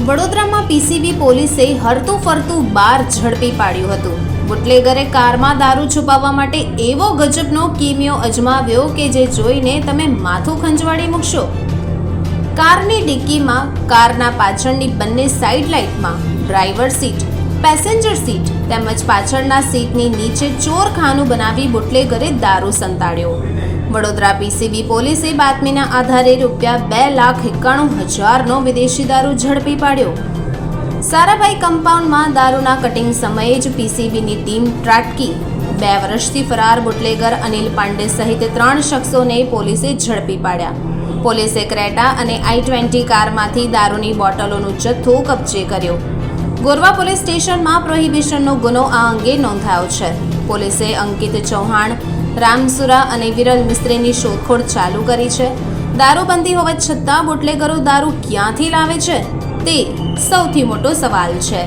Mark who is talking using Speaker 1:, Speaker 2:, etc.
Speaker 1: વડોદરામાં પીસીબી પોલીસે હરતું ફરતું બાર ઝડપી પાડ્યું હતું। બુટલેગરે કારમાં દારૂ છુપાવવા માટે એવો ગજબનો કિમિયો અજમાવ્યો કે જે જોઈને તમે માથું ખંજવાળી મૂકશો। કારની ડિક્કીમાં, કારના પાછળની બંને સાઇડ લાઇટમાં, ડ્રાઈવર સીટ, પેસેન્જર સીટ તેમજ પાછળના સીટની નીચે ચોરખાનું બનાવી બુટલેગરે દારૂ સંતાડ્યો। વડોદરા પીસીબી પોલીસે બાતમીના આધારે ₹2,91,000નો વિદેશી દારૂ ઝડપી પાડ્યો। સારાભાઈ કમ્પાઉન્ડમાં દારૂના કટિંગ સમયે જ પીસીબીની ટીમ ત્રાટકી 2 વર્ષથી ફરાર બુટલેગર અનિલ પાંડે સહિત 3 શખ્સોને પોલીસે ઝડપી પાડ્યા। પોલીસે ક્રેટા અને i20 કારમાંથી દારૂની બોટલોનો જથ્થો કબજે કર્યો। ગોરવા પોલીસ સ્ટેશનમાં પ્રોહિબિશનનો ગુનો આ અંગે નોંધાયો છે। પોલીસે અંકિત ચૌહાણ, રામસુરા અને વિરલ મિસ્ત્રીની શોધખોળ ચાલુ કરી છે। દારૂબંધી હોવા છતાં બુટલેગરો દારૂ ક્યાંથી લાવે છે તે સૌથી મોટો સવાલ છે।